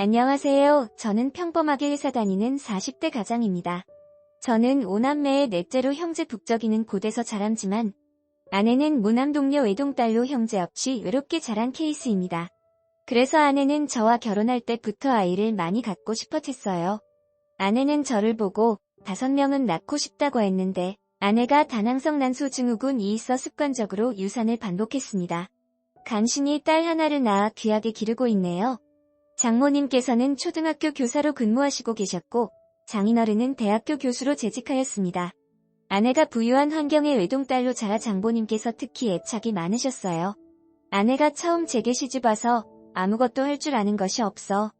안녕하세요. 저는 평범하게 회사 다니는 40대 가장입니다. 저는 5남매의 넷째로 형제 북적이는 곳에서 자랐지만 아내는 무남 동료 외동딸로 형제 없이 외롭게 자란 케이스입니다. 그래서 아내는 저와 결혼할 때부터 아이를 많이 갖고 싶었어요. 아내는 저를 보고 5명은 낳고 싶다고 했는데 아내가 다낭성 난소 증후군이 있어 습관적으로 유산을 반복했습니다. 간신히 딸 하나를 낳아 귀하게 기르고 있네요. 장모님께서는 초등학교 교사로 근무하시고 계셨고 장인어른은 대학교 교수로 재직하였습니다. 아내가 부유한 환경의 외동딸로 자라 장모님께서 특히 애착이 많으셨어요. 아내가 처음 제게 시집와서 아무것도 할 줄 아는 것이 없어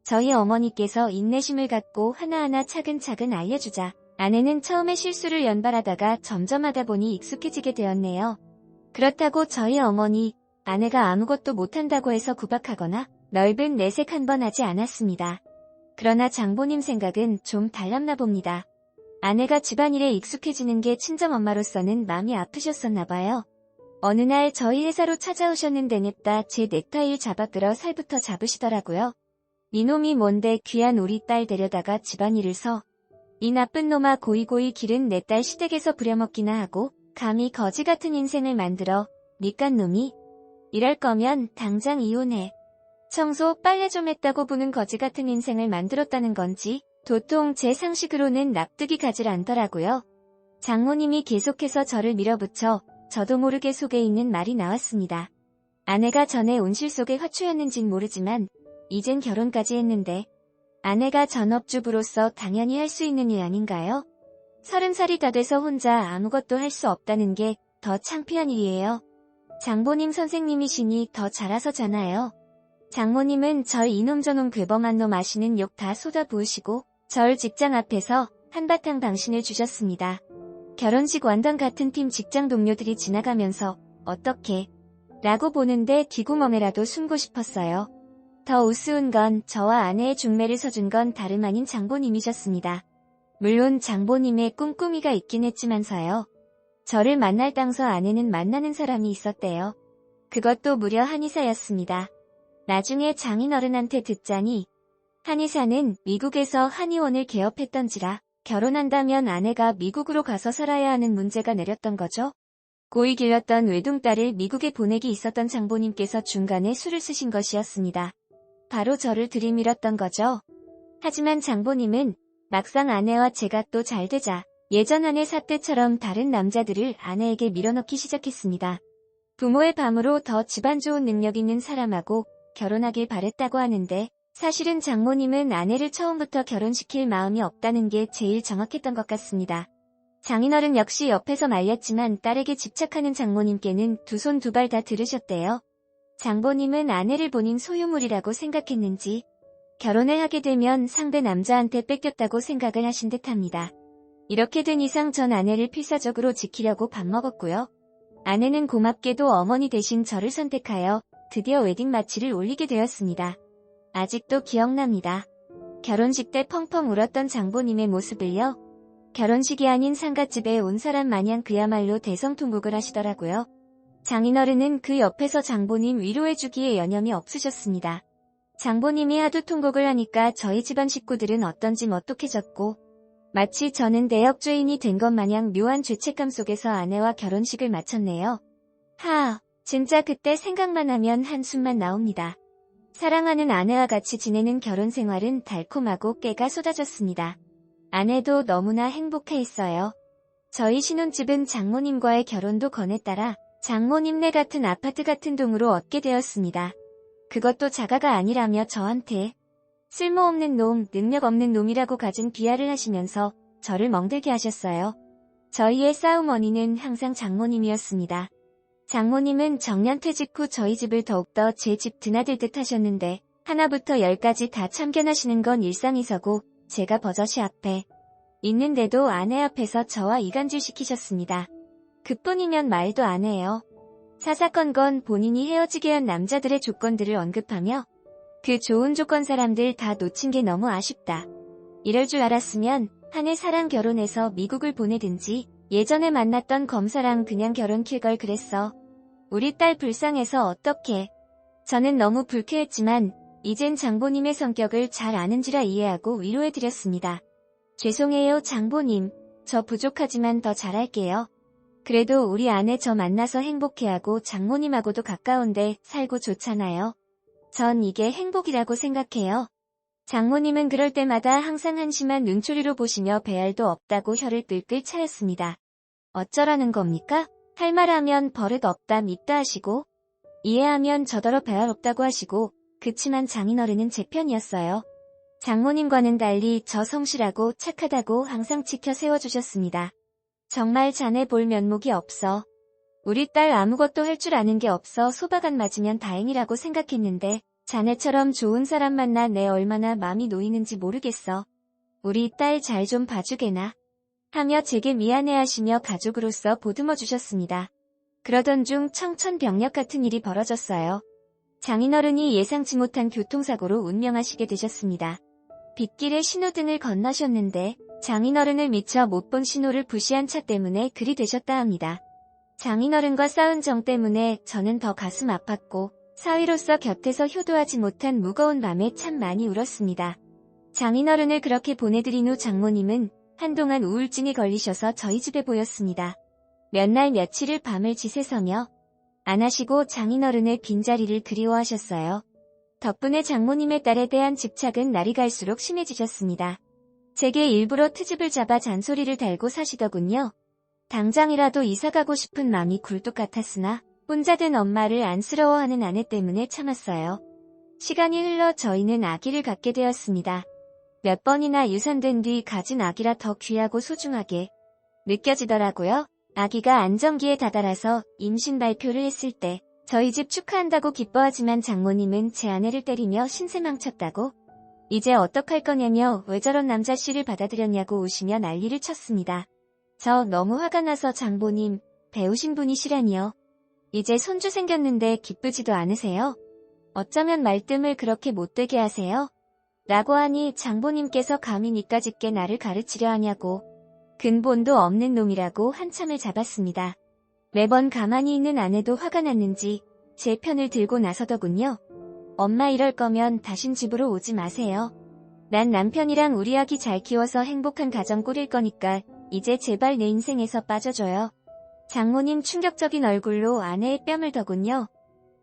저희 어머니께서 인내심을 갖고 하나하나 차근차근 알려주자 아내는 처음에 실수를 연발하다가 점점 하다 보니 익숙해지게 되었네요. 그렇다고 저희 어머니, 아내가 아무것도 못한다고 해서 구박하거나 넓은 내색 한 번 하지 않았습니다. 그러나 장모님 생각은 좀 달랐나 봅니다. 아내가 집안일에 익숙해지는 게 친정엄마로서는 마음이 아프셨었나 봐요. 어느 날 저희 회사로 찾아오셨는데 냅다 제 넥타이를 잡아 끌어 살부터 잡으시더라고요. 이놈이 뭔데 귀한 우리 딸 데려다가 집안일을 서. 이 나쁜 놈아 고이고이 기른 내 딸 시댁에서 부려먹기나 하고 감히 거지 같은 인생을 만들어 니깐 놈이. 이럴 거면 당장 이혼해. 청소 빨래 좀 했다고 부는 거지 같은 인생을 만들었다는 건지 도통 제 상식으로는 납득이 가질 않더라고요. 장모님이 계속해서 저를 밀어붙여 저도 모르게 속에 있는 말이 나왔습니다. 아내가 전에 온실 속의 화초였는진 모르지만 이젠 결혼까지 했는데 아내가 전업주부로서 당연히 할 수 있는 일 아닌가요? 30살이 다 돼서 혼자 아무것도 할 수 없다는 게 더 창피한 일이에요. 장모님 선생님이시니 더 잘하서잖아요. 장모님은 절 이놈 저놈 괴범한 놈 아시는 욕 다 쏟아부으시고 절 직장 앞에서 한바탕 방신을 주셨습니다. 결혼식 완전 같은 팀 직장 동료들이 지나가면서 어떻게? 라고 보는데 뒷구멍에라도 숨고 싶었어요. 더 우스운 건 저와 아내의 중매를 서준 건 다름 아닌 장모님이셨습니다. 물론 장모님의 꿍꿍이가 있긴 했지만서요. 저를 만날 당서 아내는 만나는 사람이 있었대요. 그것도 무려 한의사였습니다. 나중에 장인어른한테 듣자니 한의사는 미국에서 한의원을 개업했던지라 결혼한다면 아내가 미국으로 가서 살아야 하는 문제가 내렸던 거죠. 고이 길렀던 외동딸을 미국에 보내기 있었던 장모님께서 중간에 수를 쓰신 것이었습니다. 바로 저를 들이밀었던 거죠. 하지만 장모님은 막상 아내와 제가 또 잘 되자 예전 아내 사태처럼 다른 남자들을 아내에게 밀어넣기 시작했습니다. 부모의 밤으로 더 집안 좋은 능력 있는 사람하고 결혼하길 바랬다고 하는데 사실은 장모님은 아내를 처음부터 결혼시킬 마음이 없다는 게 제일 정확했던 것 같습니다. 장인어른 역시 옆에서 말렸지만 딸에게 집착하는 장모님께는 두 손 두 발 다 들으셨대요. 장모님은 아내를 본인 소유물이라고 생각했는지 결혼을 하게 되면 상대 남자한테 뺏겼다고 생각을 하신 듯합니다. 이렇게 된 이상 전 아내를 필사적으로 지키려고 밥 먹었고요. 아내는 고맙게도 어머니 대신 저를 선택하여 드디어 웨딩 마치를 올리게 되었습니다. 아직도 기억납니다. 결혼식 때 펑펑 울었던 장모님의 모습을요. 결혼식이 아닌 상갓집에 온 사람 마냥 그야말로 대성통곡을 하시더라고요. 장인어른은 그 옆에서 장모님 위로해주기에 여념이 없으셨습니다. 장모님이 하도 통곡을 하니까 저희 집안 식구들은 어떤지 멋똑해졌고 마치 저는 대역죄인이 된 것 마냥 묘한 죄책감 속에서 아내와 결혼식을 마쳤네요. 진짜 그때 생각만 하면 한숨만 나옵니다. 사랑하는 아내와 같이 지내는 결혼 생활은 달콤하고 깨가 쏟아졌습니다. 아내도 너무나 행복해했어요. 저희 신혼집은 장모님과의 결혼도 건에 따라 장모님네 같은 아파트 같은 동으로 얻게 되었습니다. 그것도 자가가 아니라며 저한테 쓸모없는 놈, 능력 없는 놈이라고 가진 비하를 하시면서 저를 멍들게 하셨어요. 저희의 싸움 원인은 항상 장모님이었습니다. 장모님은 정년퇴직 후 저희 집을 더욱더 제 집 드나들듯 하셨는데 하나부터 열까지 다 참견하시는 건 일상이서고 제가 버젓이 앞에 있는데도 아내 앞에서 저와 이간질 시키셨습니다. 그뿐이면 말도 안 해요. 사사건건 본인이 헤어지게 한 남자들의 조건들을 언급하며 그 좋은 조건 사람들 다 놓친 게 너무 아쉽다. 이럴 줄 알았으면 한 해 사랑 결혼해서 미국을 보내든지 예전에 만났던 검사랑 그냥 결혼 킬 걸 그랬어. 우리 딸 불쌍해서 어떡해. 저는 너무 불쾌했지만 이젠 장보님의 성격을 잘 아는지라 이해하고 위로해드렸습니다. 죄송해요 장보님. 저 부족하지만 더 잘할게요. 그래도 우리 아내 저 만나서 행복해하고 장모님하고도 가까운데 살고 좋잖아요. 전 이게 행복이라고 생각해요. 장모님은 그럴 때마다 항상 한심한 눈초리로 보시며 배알도 없다고 혀를 끌끌 차였습니다. 어쩌라는 겁니까? 할 말하면 버릇 없다 밉다 하시고 이해하면 저더러 배알 없다고 하시고 그치만 장인어른은 제 편이었어요. 장모님과는 달리 저 성실하고 착하다고 항상 지켜 세워주셨습니다. 정말 자네 볼 면목이 없어. 우리 딸 아무것도 할 줄 아는 게 없어 소박 안 맞으면 다행이라고 생각했는데 자네처럼 좋은 사람 만나 내 얼마나 마음이 놓이는지 모르겠어. 우리 딸 잘 좀 봐주게나. 하며 제게 미안해하시며 가족으로서 보듬어 주셨습니다. 그러던 중 청천벽력 같은 일이 벌어졌어요. 장인어른이 예상치 못한 교통사고로 운명하시게 되셨습니다. 빗길에 신호등을 건너셨는데 장인어른을 미처 못 본 신호를 무시한 차 때문에 그리 되셨다 합니다. 장인어른과 싸운 정 때문에 저는 더 가슴 아팠고 사위로서 곁에서 효도하지 못한 무거운 밤에 참 많이 울었습니다. 장인어른을 그렇게 보내드린 후 장모님은 한동안 우울증에 걸리셔서 저희 집에 보였습니다. 몇 날 며칠을 밤을 지새서며 안 하시고 장인어른의 빈자리를 그리워하셨어요. 덕분에 장모님의 딸에 대한 집착은 날이 갈수록 심해지셨습니다. 제게 일부러 트집을 잡아 잔소리를 달고 사시더군요. 당장이라도 이사가고 싶은 마음이 굴뚝 같았으나 혼자 된 엄마를 안쓰러워하는 아내 때문에 참았어요. 시간이 흘러 저희는 아기를 갖게 되었습니다. 몇 번이나 유산된 뒤 가진 아기라 더 귀하고 소중하게 느껴지더라고요. 아기가 안정기에 다다라서 임신 발표를 했을 때 저희 집 축하한다고 기뻐하지만 장모님은 제 아내를 때리며 신세 망쳤다고 이제 어떡할 거냐며 왜 저런 남자 씨를 받아들였냐고 우시며 난리를 쳤습니다. 저 너무 화가 나서 장보님 배우신 분이시라니요. 이제 손주 생겼는데 기쁘지도 않으세요? 어쩌면 말씀을 그렇게 못되게 하세요? 라고 하니 장보님께서 감히 니까짓게 나를 가르치려 하냐고 근본도 없는 놈이라고 한참을 잡았습니다. 매번 가만히 있는 아내도 화가 났는지 제 편을 들고 나서더군요. 엄마 이럴 거면 다신 집으로 오지 마세요. 난 남편이랑 우리 아기 잘 키워서 행복한 가정 꾸릴 거니까 이제 제발 내 인생에서 빠져줘요. 장모님 충격적인 얼굴로 아내의 뺨을 더군요.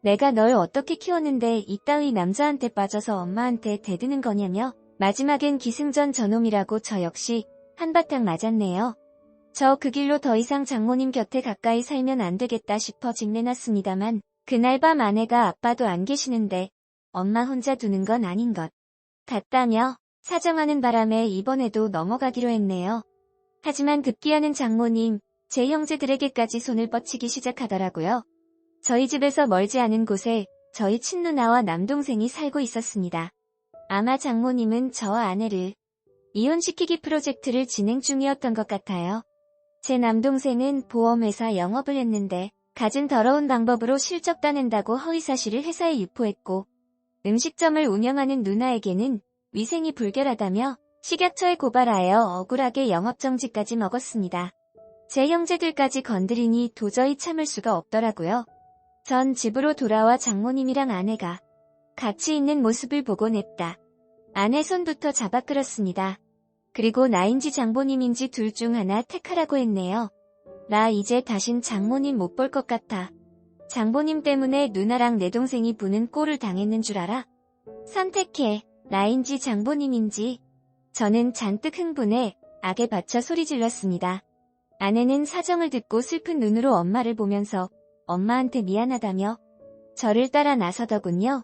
내가 널 어떻게 키웠는데 이따위 남자한테 빠져서 엄마한테 대드는 거냐며 마지막엔 기승전 저놈이라고 저 역시 한바탕 맞았네요. 저 그 길로 더 이상 장모님 곁에 가까이 살면 안 되겠다 싶어 직내놨습니다만 그날 밤 아내가 아빠도 안 계시는데 엄마 혼자 두는 건 아닌 것 같다며 사정하는 바람에 이번에도 넘어가기로 했네요. 하지만 급기야는 장모님, 제 형제들에게까지 손을 뻗치기 시작하더라고요. 저희 집에서 멀지 않은 곳에 저희 친누나와 남동생이 살고 있었습니다. 아마 장모님은 저와 아내를 이혼시키기 프로젝트를 진행 중이었던 것 같아요. 제 남동생은 보험회사 영업을 했는데 갖은 더러운 방법으로 실적 따낸다고 허위사실을 회사에 유포했고 음식점을 운영하는 누나에게는 위생이 불결하다며 식약처에 고발하여 억울하게 영업정지까지 먹었습니다. 제 형제들까지 건드리니 도저히 참을 수가 없더라고요. 전 집으로 돌아와 장모님이랑 아내가 같이 있는 모습을 보고 냅다 아내 손부터 잡아 끌었습니다. 그리고 나인지 장모님인지 둘 중 하나 택하라고 했네요. 나 이제 다신 장모님 못 볼 것 같아. 장모님 때문에 누나랑 내 동생이 부는 꼴을 당했는 줄 알아? 선택해. 나인지 장모님인지. 저는 잔뜩 흥분해 악에 받쳐 소리 질렀습니다. 아내는 사정을 듣고 슬픈 눈으로 엄마를 보면서 엄마한테 미안하다며 저를 따라 나서더군요.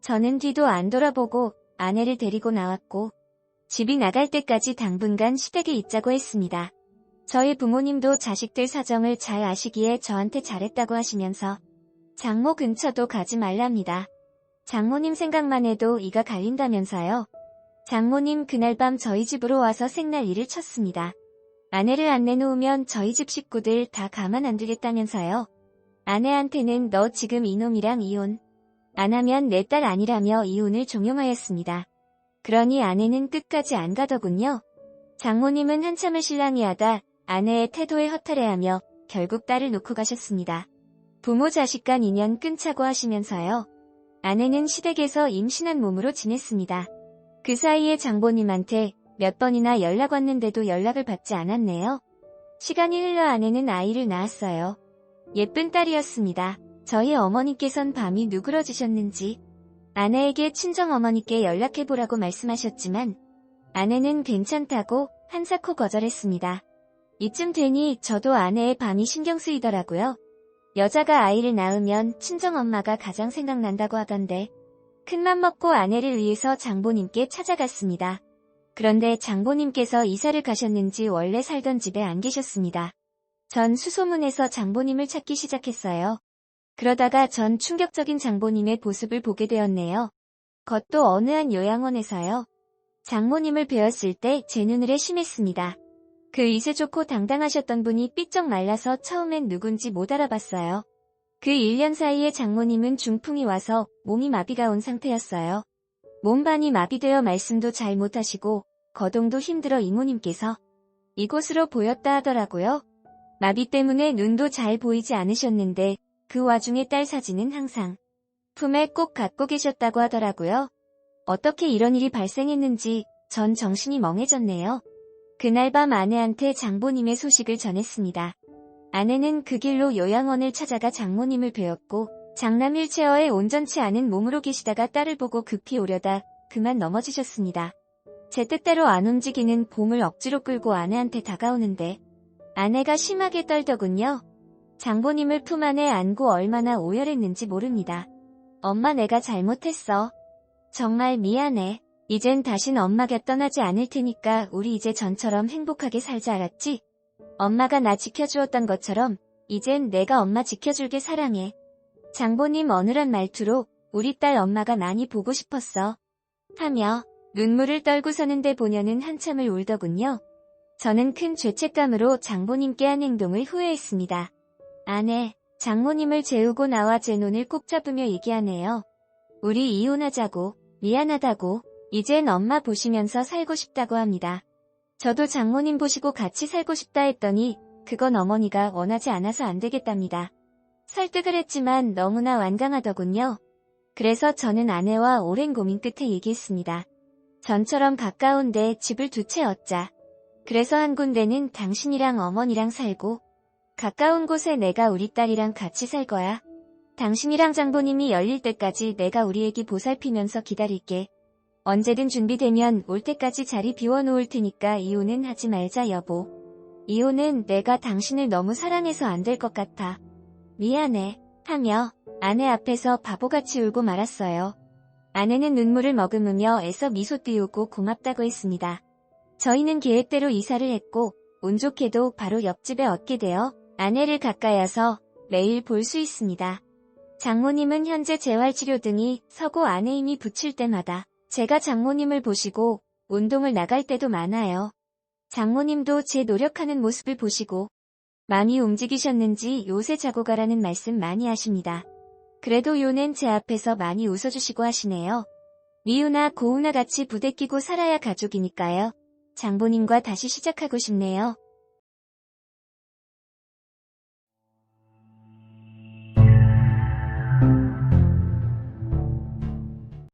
저는 뒤도 안 돌아보고 아내를 데리고 나왔고 집이 나갈 때까지 당분간 시댁에 있자고 했습니다. 저희 부모님도 자식들 사정을 잘 아시기에 저한테 잘했다고 하시면서 장모 근처도 가지 말랍니다. 장모님 생각만 해도 이가 갈린다면서요. 장모님 그날 밤 저희 집으로 와서 생날일을 쳤습니다. 아내를 안 내놓으면 저희 집 식구들 다 가만 안 두겠다면서요. 아내한테는 너 지금 이놈이랑 이혼 안 하면 내 딸 아니라며 이혼을 종용하였습니다. 그러니 아내는 끝까지 안 가더군요. 장모님은 한참을 실랑이 하다 아내의 태도에 허탈해하며 결국 딸을 놓고 가셨습니다. 부모 자식 간 인연 끊자고 하시면서요. 아내는 시댁에서 임신한 몸으로 지냈습니다. 그 사이에 장보님한테 몇 번이나 연락 왔는데도 연락을 받지 않았네요. 시간이 흘러 아내는 아이를 낳았어요. 예쁜 딸이었습니다. 저희 어머니께선 밤이 누그러지셨는지 아내에게 친정어머니께 연락해보라고 말씀하셨지만 아내는 괜찮다고 한사코 거절했습니다. 이쯤 되니 저도 아내의 밤이 신경 쓰이더라고요. 여자가 아이를 낳으면 친정엄마가 가장 생각난다고 하던데 큰맘 먹고 아내를 위해서 장보님께 찾아갔습니다. 그런데 장보님께서 이사를 가셨는지 원래 살던 집에 안 계셨습니다. 전 수소문해서 장보님을 찾기 시작했어요. 그러다가 전 충격적인 장보님의 모습을 보게 되었네요. 그것도 어느 한 요양원에서요. 장모님을 뵈었을 때 제 눈으로 심했습니다. 그 이세 좋고 당당하셨던 분이 삐쩍 말라서 처음엔 누군지 못 알아봤어요. 그 1년 사이에 장모님은 중풍이 와서 몸이 마비가 온 상태였어요. 몸반이 마비되어 말씀도 잘 못하시고 거동도 힘들어 이모님께서 이곳으로 보였다 하더라고요. 마비 때문에 눈도 잘 보이지 않으셨는데 그 와중에 딸 사진은 항상 품에 꼭 갖고 계셨다고 하더라고요. 어떻게 이런 일이 발생했는지 전 정신이 멍해졌네요. 그날 밤 아내한테 장보님의 소식을 전했습니다. 아내는 그 길로 요양원을 찾아가 장모님을 뵈었고 장남 휠체어에 온전치 않은 몸으로 계시다가 딸을 보고 급히 오려다 그만 넘어지셨습니다. 제 뜻대로 안 움직이는 몸을 억지로 끌고 아내한테 다가오는데 아내가 심하게 떨더군요. 장보님을 품 안에 안고 얼마나 오열했는지 모릅니다. 엄마 내가 잘못했어. 정말 미안해. 이젠 다신 엄마 곁 떠나지 않을 테니까 우리 이제 전처럼 행복하게 살자 알았지? 엄마가 나 지켜주었던 것처럼 이젠 내가 엄마 지켜줄게 사랑해. 장보님 어눌한 말투로 우리 딸 엄마가 많이 보고 싶었어. 하며 눈물을 떨고 서는데 보녀는 한참을 울더군요. 저는 큰 죄책감으로 장보님께 한 행동을 후회했습니다. 아내, 장모님을 재우고 나와 제 눈을 꼭 잡으며 얘기하네요. 우리 이혼하자고, 미안하다고, 이젠 엄마 보시면서 살고 싶다고 합니다. 저도 장모님 보시고 같이 살고 싶다 했더니 그건 어머니가 원하지 않아서 안 되겠답니다. 설득을 했지만 너무나 완강하더군요. 그래서 저는 아내와 오랜 고민 끝에 얘기했습니다. 전처럼 가까운데 집을 두 채 얻자. 그래서 한 군데는 당신이랑 어머니랑 살고 가까운 곳에 내가 우리 딸이랑 같이 살 거야. 당신이랑 장보님이 열릴 때까지 내가 우리 애기 보살피면서 기다릴게. 언제든 준비되면 올 때까지 자리 비워놓을 테니까 이혼은 하지 말자 여보. 이혼은 내가 당신을 너무 사랑해서 안 될 것 같아. 미안해. 하며 아내 앞에서 바보같이 울고 말았어요. 아내는 눈물을 머금으며 애써 미소 띄우고 고맙다고 했습니다. 저희는 계획대로 이사를 했고 운 좋게도 바로 옆집에 얻게 되어 아내를 가까이 와서 매일 볼 수 있습니다. 장모님은 현재 재활치료 등이 서고 아내 힘이 붙일 때마다 제가 장모님을 보시고 운동을 나갈 때도 많아요. 장모님도 제 노력하는 모습을 보시고 많이 움직이셨는지 요새 자고 가라는 말씀 많이 하십니다. 그래도 요는 제 앞에서 많이 웃어주시고 하시네요. 미우나 고우나 같이 부대끼고 살아야 가족이니까요. 장보님과 다시 시작하고 싶네요.